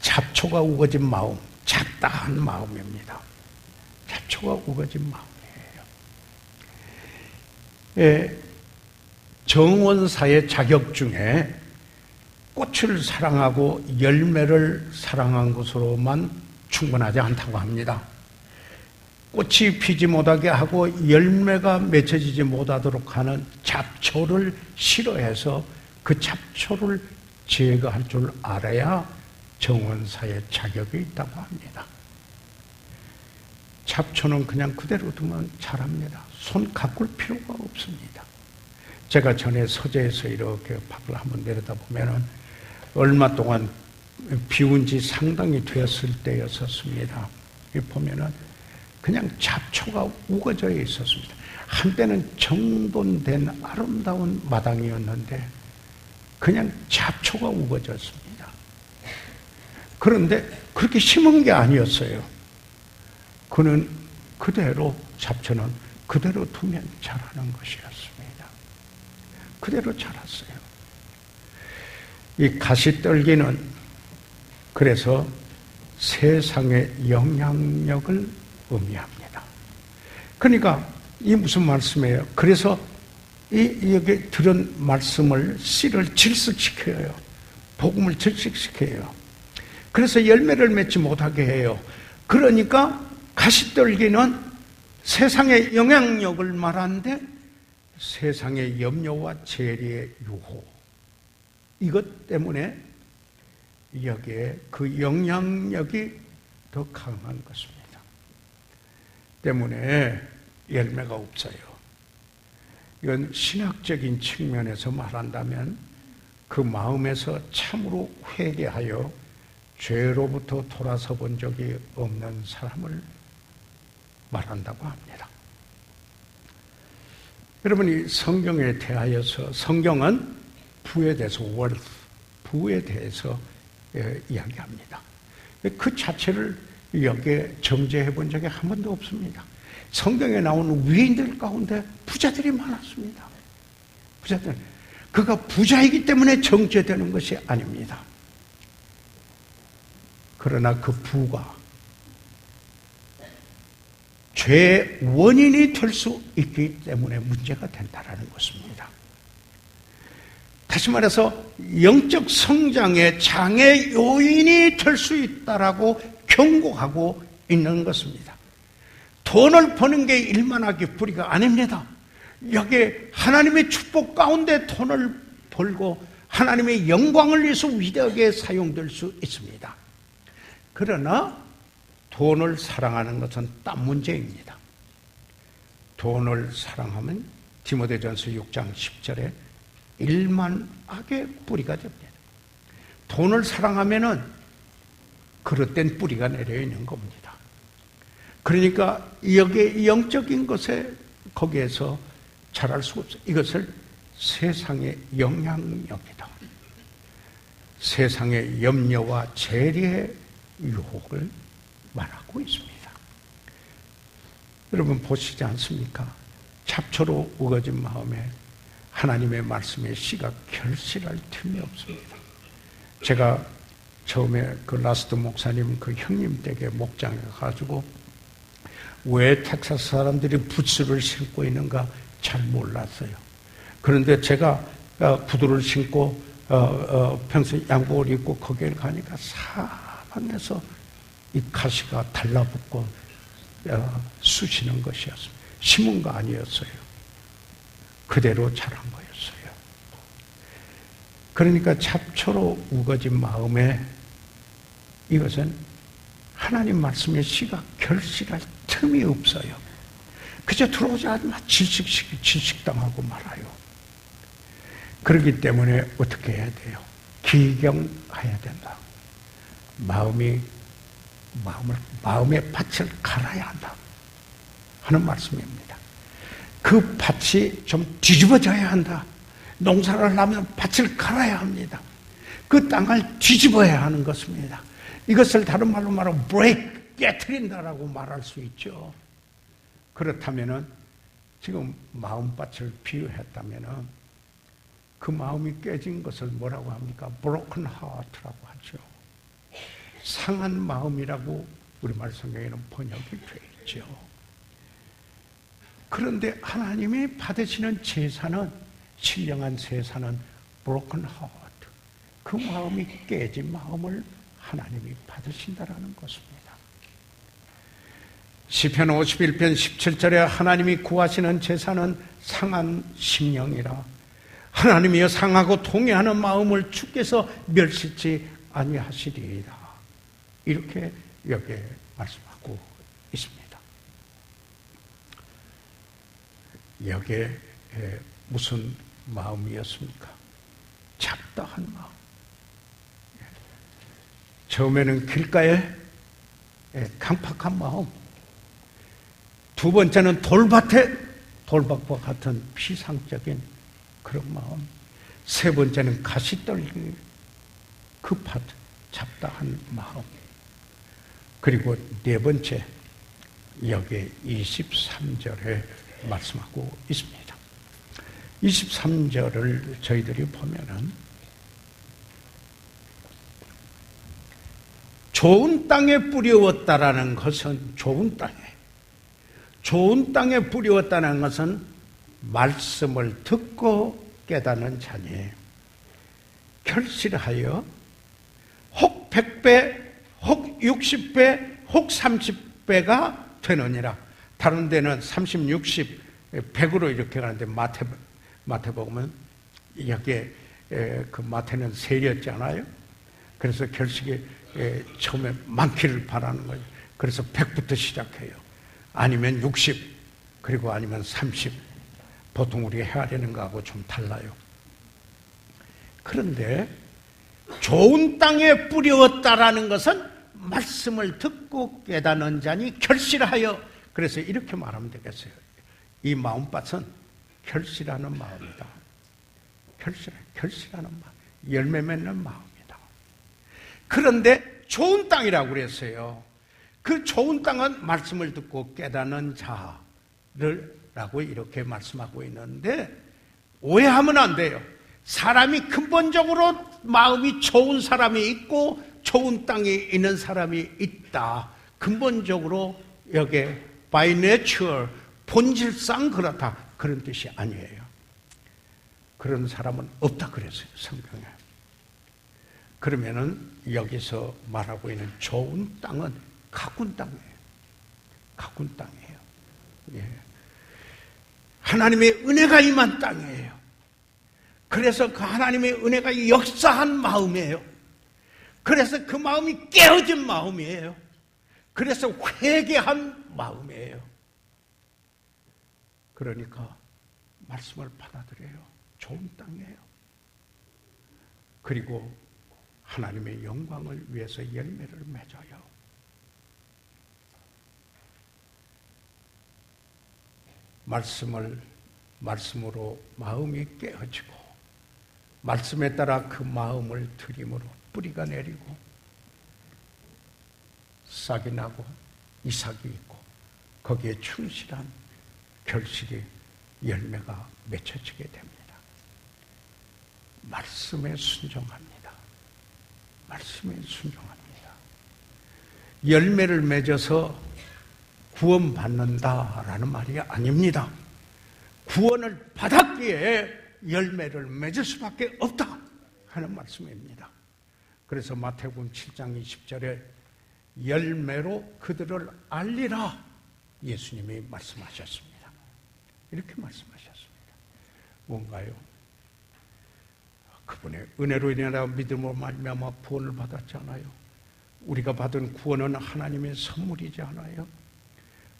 잡초가 우거진 마음, 잡다한 마음입니다. 잡초가 우거진 마음이에요. 정원사의 자격 중에 꽃을 사랑하고 열매를 사랑한 것으로만 충분하지 않다고 합니다. 꽃이 피지 못하게 하고 열매가 맺혀지지 못하도록 하는 잡초를 싫어해서 그 잡초를 제거할 줄 알아야 정원사의 자격이 있다고 합니다. 잡초는 그냥 그대로 두면 자랍니다. 손 가꿀 필요가 없습니다. 제가 전에 서재에서 이렇게 밖을 한번 내려다보면 얼마 동안 비운 지 상당히 되었을 때였었습니다. 보면은 그냥 잡초가 우거져 있었습니다. 한때는 정돈된 아름다운 마당이었는데 그냥 잡초가 우거졌습니다. 그런데 그렇게 심은 게 아니었어요. 그는 그대로, 잡초는 그대로 두면 자라는 것이었습니다. 그대로 자랐어요. 이 가시떨기는 그래서 세상의 영향력을 의미합니다. 그러니까 이 무슨 말씀이에요? 그래서 여기 들은 말씀을, 씨를 질식시켜요. 복음을 질식시켜요. 그래서 열매를 맺지 못하게 해요. 그러니까 가시떨기는 세상의 영향력을 말하는데 세상의 염려와 재리의 유혹, 이것 때문에 여기에 그 영향력이 더 강한 것입니다. 때문에 열매가 없어요. 이건 신학적인 측면에서 말한다면 그 마음에서 참으로 회개하여 죄로부터 돌아서 본 적이 없는 사람을 말한다고 합니다. 여러분이 성경에 대하여서, 성경은 부에 대해서, 부에 대해서 이야기합니다. 그 자체를 여기에 정죄해 본 적이 한 번도 없습니다. 성경에 나오는 위인들 가운데 부자들이 많았습니다. 부자들. 그가 부자이기 때문에 정죄되는 것이 아닙니다. 그러나 그 부가 죄의 원인이 될 수 있기 때문에 문제가 된다는 것입니다. 다시 말해서 영적 성장의 장애 요인이 될 수 있다라고 경고하고 있는 것입니다. 돈을 버는 게 일만하기 뿌리가 아닙니다. 여기 하나님의 축복 가운데 돈을 벌고 하나님의 영광을 위해서 위대하게 사용될 수 있습니다. 그러나 돈을 사랑하는 것은 딴 문제입니다. 돈을 사랑하면 디모데전서 6장 10절에 일만 악의 뿌리가 됩니다. 돈을 사랑하면은 그릇된 뿌리가 내려 있는 겁니다. 그러니까 여기에 영적인 것에 거기에서 자랄 수 없어요. 이것을 세상의 영향력이다. 세상의 염려와 재리의 유혹을 말하고 있습니다. 여러분 보시지 않습니까? 잡초로 우거진 마음에 하나님의 말씀에 씨가 결실할 틈이 없습니다. 제가 처음에 그 라스트 목사님 그 형님 댁에 목장에 가가지고 왜 텍사스 사람들이 부츠를 신고 있는가 잘 몰랐어요. 그런데 제가 구두를 신고 평소에 양복을 입고 거기에 가니까 사방에서 이 가시가 달라붙고 쑤시는 것이었습니다. 심은 거 아니었어요. 그대로 자란 거였어요. 그러니까 잡초로 우거진 마음에 이것은 하나님 말씀의 씨가 결실할 틈이 없어요. 그저 들어오지 않으면 질식당하고 말아요. 그렇기 때문에 어떻게 해야 돼요? 기경해야 된다. 마음의 밭을 갈아야 한다 하는 말씀입니다. 그 밭이 좀 뒤집어져야 한다. 농사를 하면 밭을 갈아야 합니다. 그 땅을 뒤집어야 하는 것입니다. 이것을 다른 말로 말하면 브레이크, 깨트린다라고 말할 수 있죠. 그렇다면은 지금 마음밭을 비유했다면은 그 마음이 깨진 것을 뭐라고 합니까? broken heart라고 하죠. 상한 마음이라고 우리말 성경에는 번역이 되어 있죠. 그런데 하나님이 받으시는 제사는, 신령한 제사는 broken heart, 그 마음이 깨진 마음을 하나님이 받으신다라는 것입니다. 시편 51편 17절에 하나님이 구하시는 제사는 상한 심령이라 하나님이여 상하고 통회하는 마음을 주께서 멸시치 아니하시리이다. 이렇게 여기에 말씀하고 있습니다. 여기에 무슨 마음이었습니까? 잡다한 마음. 처음에는 길가에 강팍한 마음. 두 번째는 돌밭과 같은 피상적인 그런 마음. 세 번째는 가시떨기, 급한 잡다한 마음. 그리고 네 번째, 여기에 23절에 말씀하고 있습니다. 23절을 저희들이 보면은 좋은 땅에 뿌리웠다라는 것은 좋은 땅에 뿌리웠다는 것은 말씀을 듣고 깨닫는 자니 결실하여 혹 100배, 혹 60배, 혹 30배가 되느니라. 다른 데는 30, 60, 100으로 이렇게 가는데 마태복음은 여기에 그 마태는 세렸잖아요. 그래서 결식이 처음에 많기를 바라는 거예요. 그래서 100부터 시작해요. 아니면 60, 그리고 아니면 30. 보통 우리가 헤아리는 거하고 좀 달라요. 그런데 좋은 땅에 뿌렸다라는 것은 말씀을 듣고 깨닫는 자니 결실하여, 그래서 이렇게 말하면 되겠어요. 이 마음밭은 결실하는 마음이다. 결실하는 마음, 열매 맺는 마음이다. 그런데 좋은 땅이라고 그랬어요. 그 좋은 땅은 말씀을 듣고 깨닫는 자를 라고 이렇게 말씀하고 있는데 오해하면 안 돼요. 사람이 근본적으로 마음이 좋은 사람이 있고 좋은 땅에 있는 사람이 있다. 근본적으로 여기 by nature, 본질상 그렇다. 그런 뜻이 아니에요. 그런 사람은 없다 그랬어요, 성경에. 그러면은 여기서 말하고 있는 좋은 땅은 가꾼 땅이에요. 가꾼 땅이에요. 예. 하나님의 은혜가 임한 땅이에요. 그래서 그 하나님의 은혜가 역사한 마음이에요. 그래서 그 마음이 깨어진 마음이에요. 그래서 회개한 마음이에요. 그러니까 말씀을 받아들여요. 좋은 땅이에요. 그리고 하나님의 영광을 위해서 열매를 맺어요. 말씀으로 마음이 깨어지고 말씀에 따라 그 마음을 들임으로 뿌리가 내리고 싹이 나고 이삭이 있고 거기에 충실한 결실이 열매가 맺혀지게 됩니다. 말씀에 순종합니다. 말씀에 순종합니다. 열매를 맺어서 구원받는다라는 말이 아닙니다. 구원을 받았기에 열매를 맺을 수밖에 없다 하는 말씀입니다. 그래서 마태복음 7장 20절에 열매로 그들을 알리라 예수님이 말씀하셨습니다. 이렇게 말씀하셨습니다. 뭔가요? 그분의 은혜로 인하여 믿음으로 말미암아 구원을 받았잖아요. 우리가 받은 구원은 하나님의 선물이지 않아요?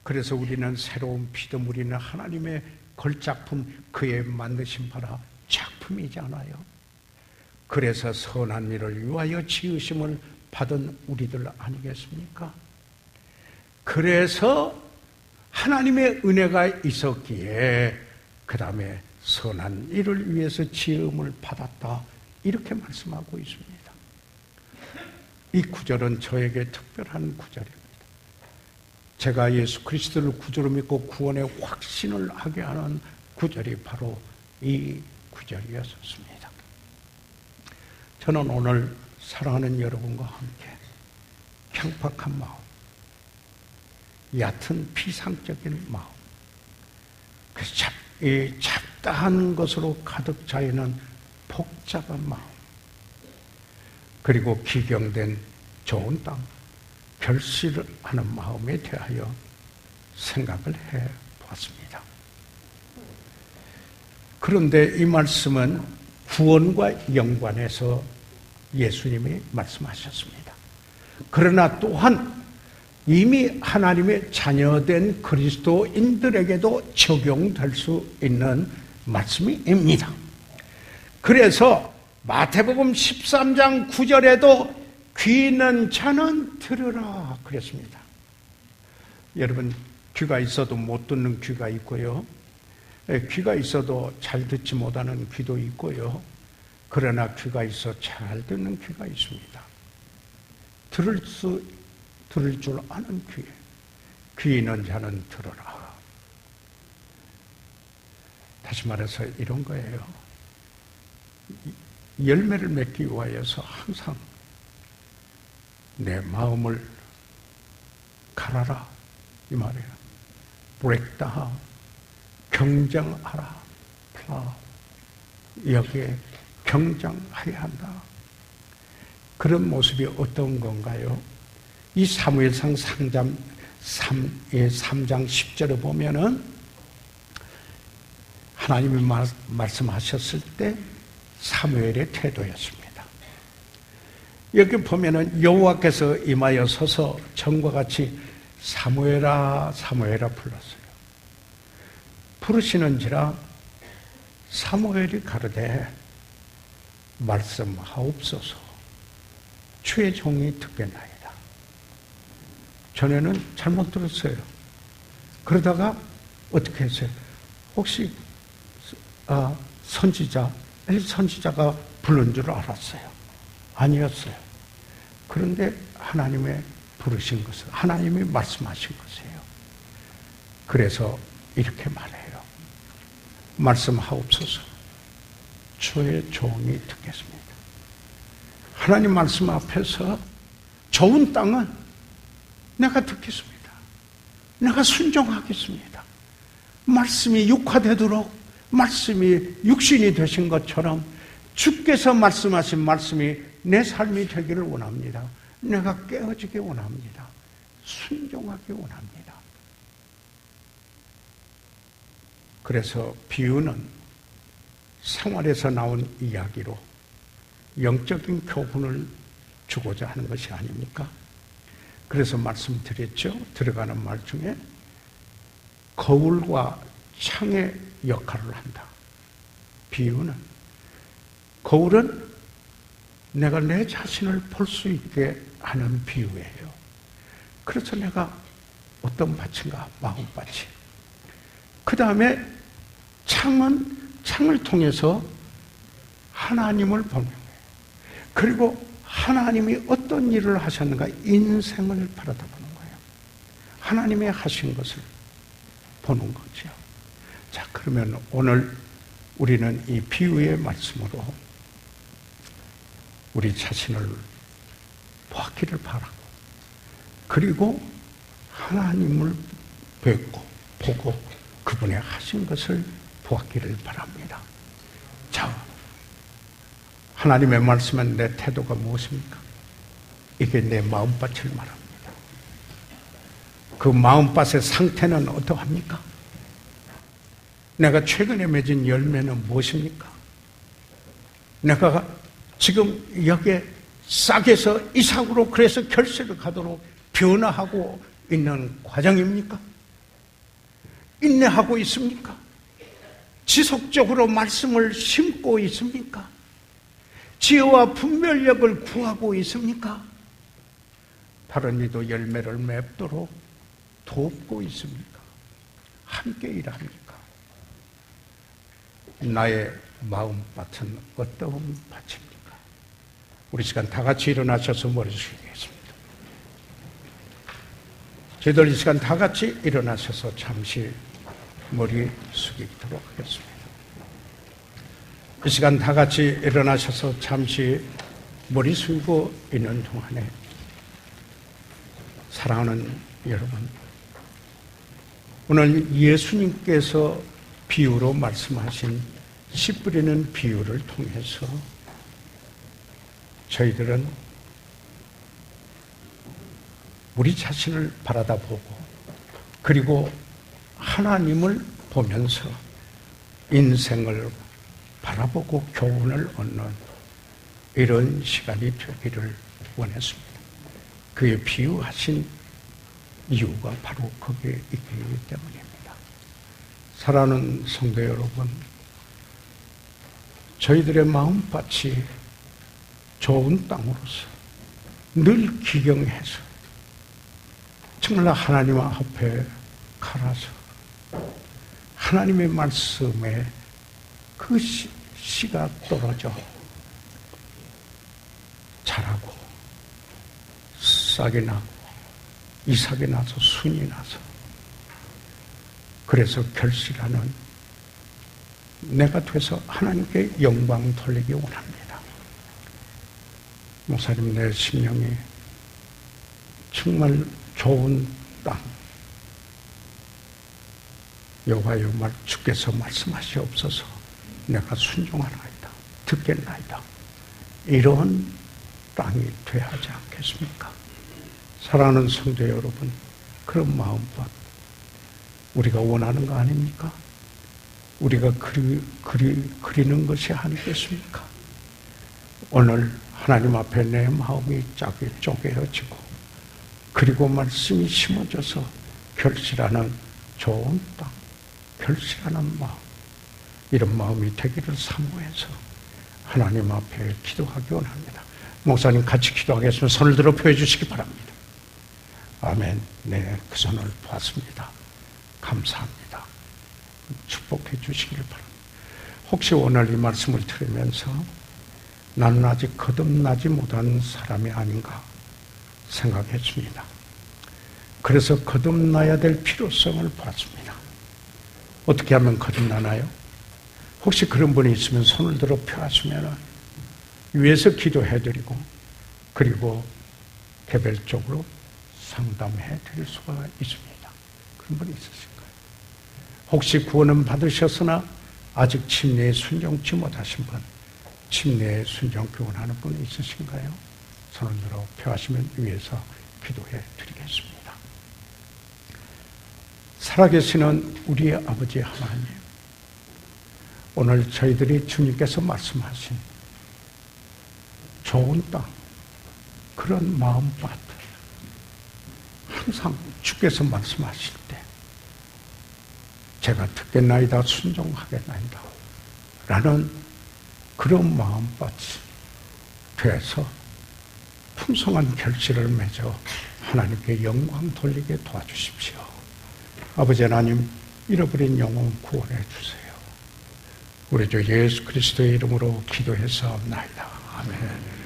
그래서 우리는 새로운 피조물이나 하나님의 걸작품, 그의 만드신 바라 작품이지 않아요? 그래서 선한 일을 위하여 지으심을 받은 우리들 아니겠습니까? 그래서 하나님의 은혜가 있었기에 그 다음에 선한 일을 위해서 지음을 받았다, 이렇게 말씀하고 있습니다. 이 구절은 저에게 특별한 구절입니다. 제가 예수 그리스도를 구주로 믿고 구원의 확신을 하게 하는 구절이 바로 이 구절이었습니다. 저는 오늘 사랑하는 여러분과 함께 평박한 마음, 얕은 피상적인 마음, 이 잡다한 것으로 가득 차 있는 복잡한 마음, 그리고 기경된 좋은 땅, 결실을 하는 마음에 대하여 생각을 해 보았습니다. 그런데 이 말씀은 구원과 연관해서 예수님이 말씀하셨습니다. 그러나 또한 이미 하나님의 자녀된 그리스도인들에게도 적용될 수 있는 말씀입니다. 그래서 마태복음 13장 9절에도 귀 있는 자는 들으라 그랬습니다. 여러분, 귀가 있어도 못 듣는 귀가 있고요, 귀가 있어도 잘 듣지 못하는 귀도 있고요, 그러나 귀가 있어 잘 듣는 귀가 있습니다. 들을 줄 아는 귀 있는 자는 들어라. 다시 말해서 이런 거예요. 열매를 맺기 위하여서 항상 내 마음을 갈아라, 이 말이에요. break down, 경정하라, plow. 여기에 경정해야 한다. 그런 모습이 어떤 건가요? 이 사무엘상 3장 10절에 보면은 하나님이 말씀하셨을 때 사무엘의 태도였습니다. 여기 보면은 여호와께서 임하여 서서 전과 같이 사무엘아 사무엘아 불렀어요. 부르시는지라 사무엘이 가로되 말씀하옵소서, 주의 종이 듣겠나이다. 전에는 잘못 들었어요. 그러다가 어떻게 했어요? 혹시 선지자가 부른 줄 알았어요. 아니었어요. 그런데 하나님의 부르신 것은 하나님이 말씀하신 것이에요. 그래서 이렇게 말해요. 말씀하옵소서, 주의 종이 듣겠습니다. 하나님 말씀 앞에서 좋은 땅은 내가 듣겠습니다. 내가 순종하겠습니다. 말씀이 육화되도록 말씀이 육신이 되신 것처럼 주께서 말씀하신 말씀이 내 삶이 되기를 원합니다. 내가 깨어지기 원합니다. 순종하기 원합니다. 그래서 비유는 생활에서 나온 이야기로 영적인 교훈을 주고자 하는 것이 아닙니까? 그래서 말씀드렸죠. 들어가는 말 중에 거울과 창의 역할을 한다. 비유는 거울은 내가 내 자신을 볼 수 있게 하는 비유예요. 그래서 내가 어떤 밭인가? 마음밭이. 그 다음에 창을 통해서 하나님을 보는 거예요. 그리고 하나님이 어떤 일을 하셨는가? 인생을 바라다보는 거예요. 하나님이 하신 것을 보는 거죠. 자, 그러면 오늘 우리는 이 비유의 말씀으로 우리 자신을 보았기를 바라고, 그리고 하나님을 뵙고 보고 그분의 하신 것을 보았기를 바랍니다. 자, 하나님의 말씀은 내 태도가 무엇입니까? 이게 내 마음밭을 말합니다. 그 마음밭의 상태는 어떠합니까? 내가 최근에 맺은 열매는 무엇입니까? 내가 지금 여기에 싹에서 이삭으로 그래서 결실을 가도록 변화하고 있는 과정입니까? 인내하고 있습니까? 지속적으로 말씀을 심고 있습니까? 지혜와 분별력을 구하고 있습니까? 다른 이도 열매를 맺도록 돕고 있습니까? 함께 일합니까? 나의 마음밭은 어떤 밭입니까? 우리 시간 다 같이 일어나셔서 머리 숙이겠습니다. 저희들 이 시간 다 같이 일어나셔서 잠시 머리 숙이도록 하겠습니다. 이 시간 다 같이 일어나셔서 잠시 머리 숙이고 있는 동안에 사랑하는 여러분, 오늘 예수님께서 비유로 말씀하신 씨 뿌리는 비유를 통해서 저희들은 우리 자신을 바라다 보고 그리고 하나님을 보면서 인생을 바라보고 교훈을 얻는 이런 시간이 되기를 원했습니다. 그의 비유하신 이유가 바로 거기에 있기 때문입니다. 사랑하는 성도 여러분, 저희들의 마음밭이 좋은 땅으로서 늘 기경해서 정말 하나님 앞에 갈아서 하나님의 말씀에 그 씨가 떨어져 자라고 싹이 나고 이삭이 나서 순이 나서 그래서 결실하는 내가 돼서 하나님께 영광 돌리기 원합니다. 목사님, 내 심령이 정말 좋은 땅, 여호와여 주께서 말씀하시옵소서 내가 순종하나이다, 듣겠나이다, 이런 땅이 돼야 하지 않겠습니까? 사랑하는 성도 여러분, 그런 마음밭 우리가 원하는 거 아닙니까? 우리가 그리는 것이 아니겠습니까? 오늘 하나님 앞에 내 마음이 짝이 쪼개어지고 그리고 말씀이 심어져서 결실하는 좋은 땅, 결실하는 마음, 이런 마음이 되기를 사모해서 하나님 앞에 기도하기 원합니다. 목사님 같이 기도하겠습니다. 손을 들어 펴 주시기 바랍니다. 아멘. 네, 그 손을 보았습니다. 감사합니다. 축복해 주시길 바랍니다. 혹시 오늘 이 말씀을 들으면서 나는 아직 거듭나지 못한 사람이 아닌가 생각했습니다. 그래서 거듭나야 될 필요성을 봤습니다. 어떻게 하면 거듭나나요? 혹시 그런 분이 있으면 손을 들어 펴하시면 위에서 기도해드리고 그리고 개별적으로 상담해 드릴 수가 있습니다. 그런 분이 있으신가요? 혹시 구원은 받으셨으나 아직 침례에 순종치 못하신 분, 침례에 순종 교훈하는 분 있으신가요? 손을 들어 표하시면 위에서 기도해 드리겠습니다. 살아계시는 우리 아버지 하나님, 오늘 저희들이 주님께서 말씀하신 좋은 땅, 그런 마음밭, 항상 주께서 말씀하실 때 제가 듣겠나이다, 순종하겠나이다 라는 그런 마음밭이 되어서 풍성한 결실을 맺어 하나님께 영광 돌리게 도와주십시오. 아버지 하나님, 잃어버린 영혼 구원해 주세요. 우리 주 예수 그리스도의 이름으로 기도해서 나이다. 아멘.